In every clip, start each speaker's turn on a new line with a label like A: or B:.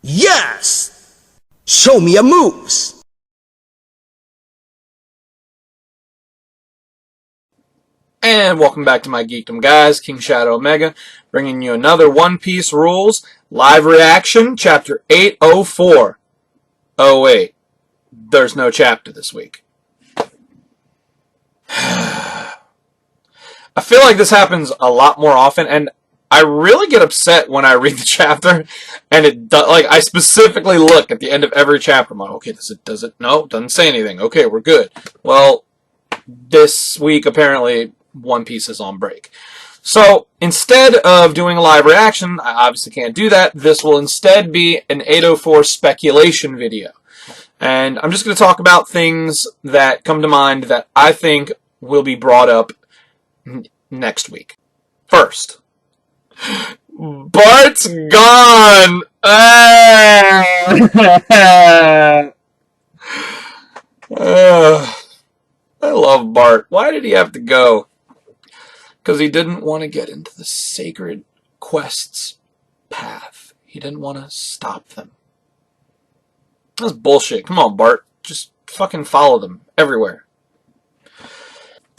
A: Yes! Show me your moves!
B: And welcome back to my Geekdom, guys. King Shadow Omega, bringing you another One Piece Rules live reaction, Chapter 804. Oh wait, there's no chapter this week. I feel like this happens a lot more often, and I really get upset when I read the chapter, and I specifically look at the end of every chapter. I'm like, okay, does it? No, doesn't say anything. Okay, we're good. Well, this week apparently One Piece is on break. So instead of doing a live reaction, I obviously can't do that. This will instead be an 804 speculation video. And I'm just going to talk about things that come to mind that I think will be brought up next week. First, Bart's gone! I love Bart. Why did he have to go? Because he didn't want to get into the sacred quest's path. He didn't want to stop them. That's bullshit. Come on, Bart. Just fucking follow them everywhere.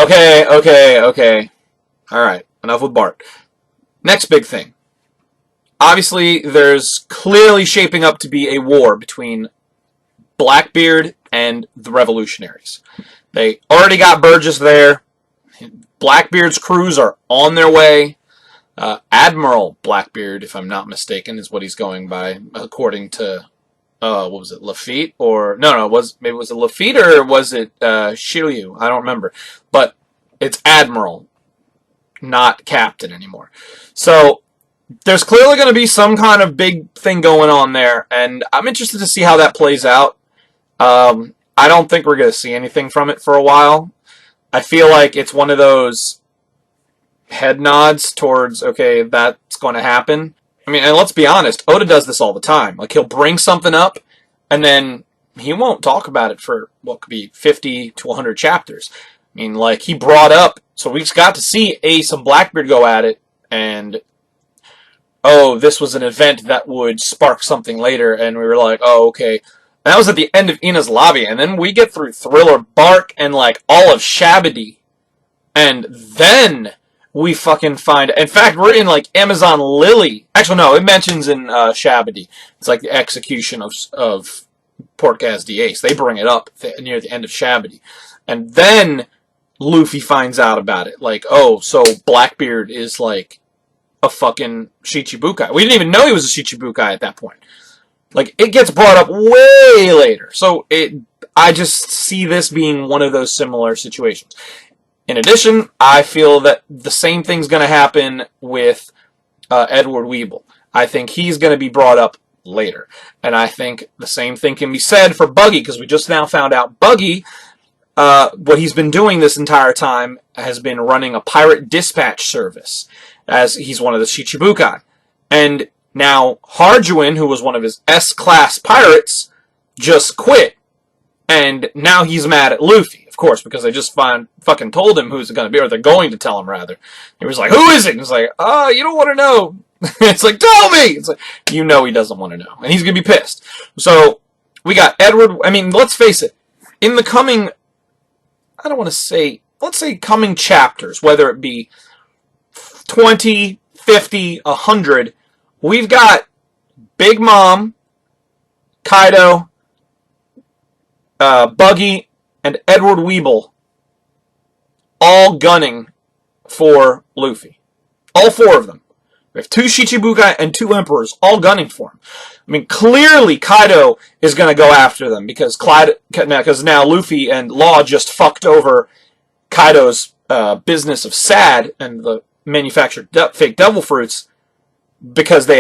B: Okay. Alright, enough with Bart. Next big thing. Obviously, there's clearly shaping up to be a war between Blackbeard and the revolutionaries. They already got Burgess there. Blackbeard's crews are on their way. Admiral Blackbeard, if I'm not mistaken, is what he's going by, according to, what was it, Lafitte? Or, no, maybe was it Lafitte or was it Shiryu? I don't remember. But it's Admiral, not Captain anymore. So, there's clearly going to be some kind of big thing going on there, and I'm interested to see how that plays out. I don't think we're going to see anything from it for a while. I feel like it's one of those head nods towards, okay, that's going to happen. I mean, and let's be honest, Oda does this all the time. Like, he'll bring something up, and then he won't talk about it for what could be 50 to 100 chapters. I mean, like, he brought up, so we just got to see Ace and Blackbeard go at it, and, oh, this was an event that would spark something later, and we were like, oh, okay. That was at the end of Ina's lobby, and then we get through Thriller Bark and, like, all of Shabady. And then we fucking find... In fact, we're in, like, Amazon Lily. Actually, no, it mentions in Shabady. It's like the execution of Port Gas Ace. They bring it up near the end of Shabady. And then Luffy finds out about it. Like, oh, so Blackbeard is, like, a fucking Shichibukai. We didn't even know he was a Shichibukai at that point. Like, it gets brought up way later. So, I just see this being one of those similar situations. In addition, I feel that the same thing's going to happen with Edward Weeble. I think he's going to be brought up later. And I think the same thing can be said for Buggy, because we just now found out Buggy, what he's been doing this entire time has been running a pirate dispatch service, as he's one of the Shichibukai. And now, Harjuin, who was one of his S-class pirates, just quit. And now he's mad at Luffy, of course, because they just fucking told him who's it going to be, or they're going to tell him, rather. He was like, who is it? And he's like, oh, you don't want to know. It's like, tell me! It's like, you know he doesn't want to know. And he's going to be pissed. So, we got Edward, I mean, let's face it. In the coming, I don't want to say, let's say coming chapters, whether it be 20, 50, 100, we've got Big Mom, Kaido, Buggy, and Edward Weeble all gunning for Luffy. All four of them. We have 2 Shichibukai and 2 Emperors all gunning for him. I mean, clearly Kaido is going to go after them because now Luffy and Law just fucked over Kaido's business of SAD and the manufactured fake devil fruits. Because they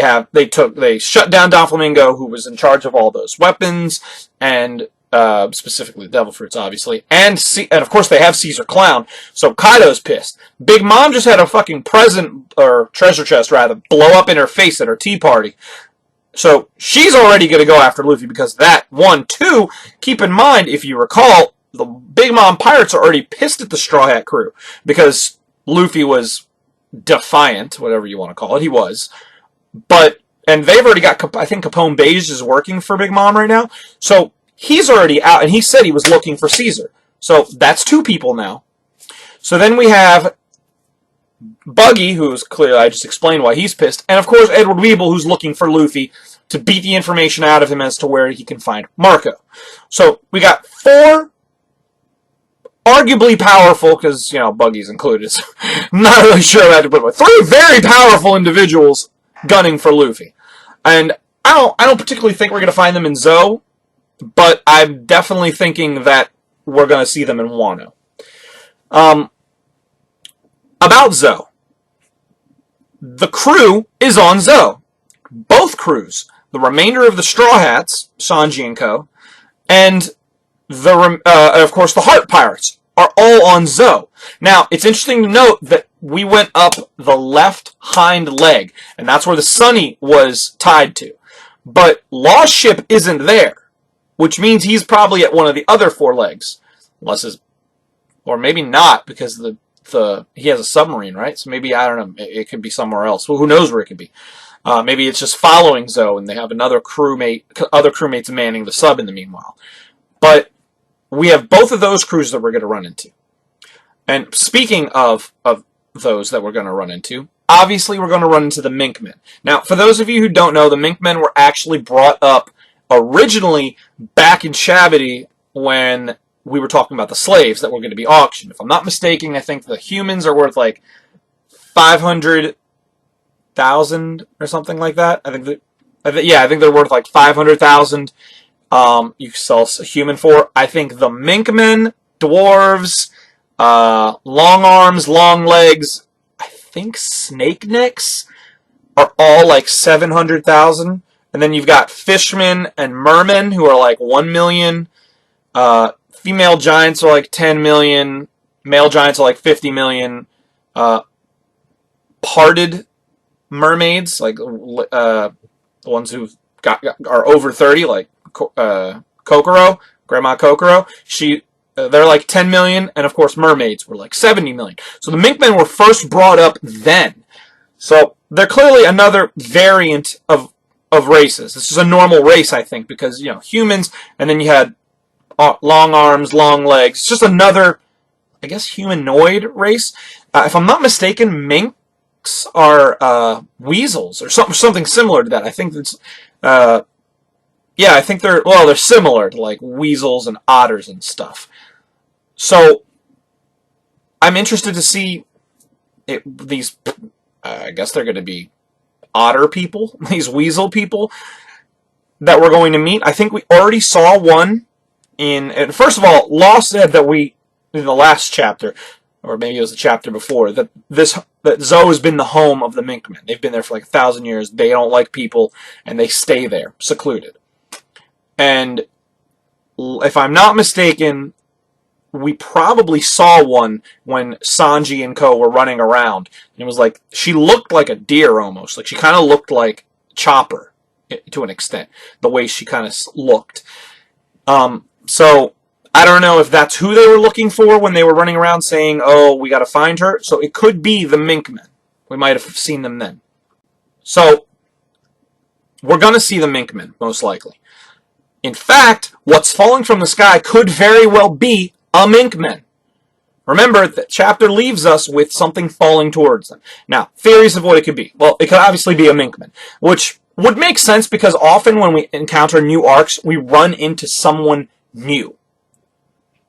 B: shut down Doflamingo, who was in charge of all those weapons, and specifically the devil fruits, obviously, and of course they have Caesar Clown. So Kaido's pissed. Big Mom just had a fucking present, or treasure chest rather, blow up in her face at her tea party. So she's already going to go after Luffy because that. 1, 2. Keep in mind, if you recall, the Big Mom pirates are already pissed at the Straw Hat crew because Luffy was defiant, whatever you want to call it. He was. And they've already got, I think Capone Beige is working for Big Mom right now. So he's already out, and he said he was looking for Caesar. So that's 2 people now. So then we have Buggy, who's clearly, I just explained why he's pissed. And of course, Edward Weeble, who's looking for Luffy to beat the information out of him as to where he can find Marco. So we got 4 arguably powerful, because, Buggy's included. So not really sure how to put it. 3 very powerful individuals gunning for Luffy. And I don't particularly think we're going to find them in Zoe, but I'm definitely thinking that we're going to see them in Wano. About Zoe. The crew is on Zoe. Both crews. The remainder of the Straw Hats, Sanji and Co., and of course the Heart Pirates are all on Zoe. Now, it's interesting to note that we went up the left hind leg, and that's where the Sunny was tied to. But Law's ship isn't there, which means he's probably at one of the other 4 legs. Or maybe not, because he has a submarine, right? So maybe, I don't know, it could be somewhere else. Well, who knows where it could be? Maybe it's just following Zoe, and they have other crewmates manning the sub in the meanwhile. But we have both of those crews that we're going to run into. And speaking of those that we're going to run into, obviously we're going to run into the Minkmen. Now, for those of you who don't know, the Minkmen were actually brought up originally back in Shabity when we were talking about the slaves that were going to be auctioned. If I'm not mistaken, I think the humans are worth like 500,000 or something like that. I think they're worth like 500,000. You can sell a human for. I think the Minkmen, dwarves, long arms, long legs, I think snake necks are all like 700,000. And then you've got fishmen and mermen who are like 1 million. Female giants are like 10 million. Male giants are like 50 million. Parted mermaids, like the ones who are over 30, like Kokoro, Grandma Kokoro, they're like 10 million, and of course mermaids were like 70 million. So the Minkmen were first brought up then. So they're clearly another variant of races. This is a normal race, I think, because humans, and then you had long arms, long legs. It's just another, I guess, humanoid race. If I'm not mistaken, minks are weasels or something similar to that. I think it's I think they're similar to like weasels and otters and stuff. So I'm interested to see these. I guess they're going to be otter people, these weasel people that we're going to meet. I think we already saw one and first of all, Law said that in the last chapter, or maybe it was the chapter before, that Zoe has been the home of the Minkmen. They've been there for like 1,000 years. They don't like people, and they stay there, secluded. And if I'm not mistaken, we probably saw one when Sanji and Co. were running around. And it was like, she looked like a deer almost. Like she kind of looked like Chopper to an extent, the way she kind of looked. So I don't know if that's who they were looking for when they were running around saying, oh, we got to find her. So it could be the Minkmen. We might have seen them then. So we're going to see the Minkmen, most likely. In fact, what's falling from the sky could very well be a Minkman. Remember, the chapter leaves us with something falling towards them. Now, theories of what it could be. Well, it could obviously be a Minkman, which would make sense because often when we encounter new arcs, we run into someone new.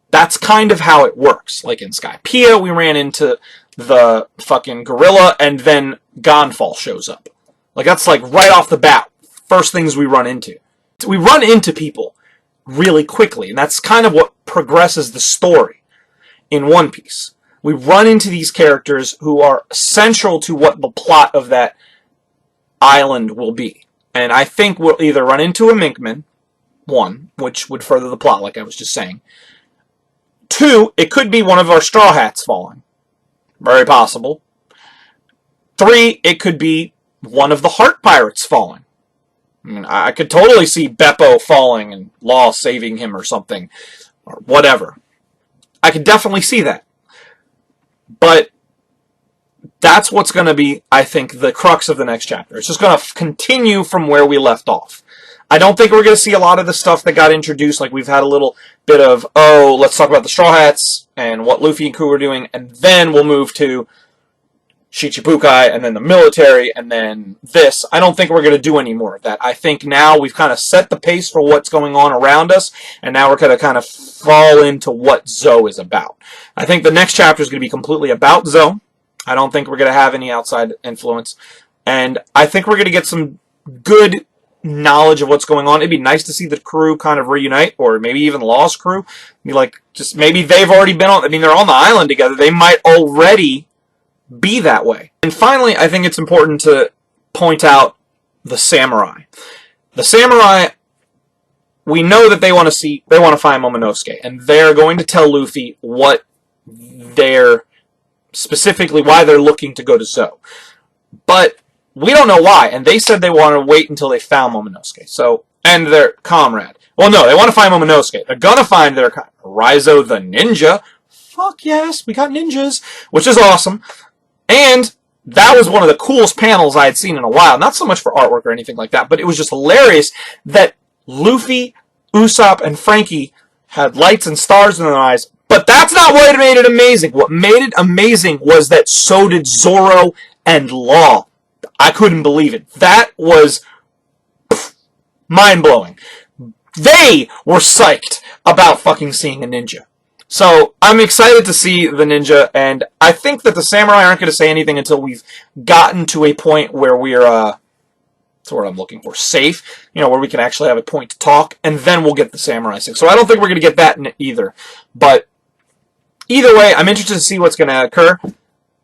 B: That's kind of how it works. Like in Skypiea, we ran into the fucking gorilla, and then Gonfall shows up. Like, that's like right off the bat, first things we run into. We run into people really quickly, and that's kind of what progresses the story in One Piece. We run into these characters who are central to what the plot of that island will be. And I think we'll either run into a Minkman, 1, which would further the plot, like I was just saying. 2, it could be one of our Straw Hats falling. Very possible. 3, it could be one of the Heart Pirates falling. I mean, I could totally see Beppo falling and Law saving him or something. Or whatever. I could definitely see that. But that's what's going to be, I think, the crux of the next chapter. It's just going to continue from where we left off. I don't think we're going to see a lot of the stuff that got introduced. Like, we've had a little bit of, oh, let's talk about the Straw Hats and what Luffy and Crew are doing, and then we'll move to Shichibukai, and then the military, and then this. I don't think we're going to do any more of that. I think now we've kind of set the pace for what's going on around us, and now we're going to kind of fall into what Zoe is about. I think the next chapter is going to be completely about Zoe. I don't think we're going to have any outside influence, and I think we're going to get some good knowledge of what's going on. It'd be nice to see the crew kind of reunite, or maybe even Law's crew. Be like, just maybe they've already been on, I mean, they're on the island together. They might already be that way. And finally, I think it's important to point out the samurai. The samurai, we know that they want to find Momonosuke, and they're going to tell Luffy what specifically why they're looking to go to Zoe. But we don't know why, and they said they want to wait until they found Momonosuke. So, and their comrade. Well, no, they want to find Momonosuke. They're gonna find their Raizo the ninja. Fuck yes, we got ninjas, which is awesome. And that was one of the coolest panels I had seen in a while. Not so much for artwork or anything like that, but it was just hilarious that Luffy, Usopp, and Frankie had lights and stars in their eyes. But that's not what made it amazing. What made it amazing was that so did Zoro and Law. I couldn't believe it. That was mind-blowing. They were psyched about fucking seeing a ninja. So, I'm excited to see the ninja, and I think that the samurai aren't going to say anything until we've gotten to a point where we're, that's what I'm looking for, safe, you know, where we can actually have a point to talk, and then we'll get the samurai thing. So I don't think we're going to get that in either. But either way, I'm interested to see what's going to occur.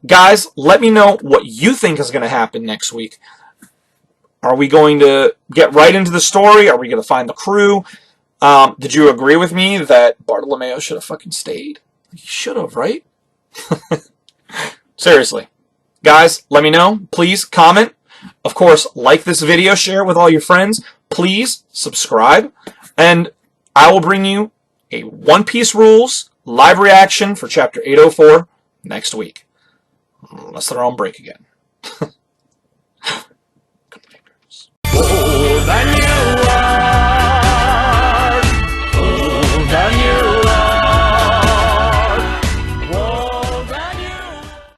B: Guys, let me know what you think is going to happen next week. Are we going to get right into the story? Are we going to find the crew? Did you agree with me that Bartolomeo should have fucking stayed? He should have, right? Seriously. Guys, let me know. Please comment. Of course, like this video, share it with all your friends. Please subscribe. And I will bring you a One Piece Rules live reaction for Chapter 804 next week. Unless they're on break again.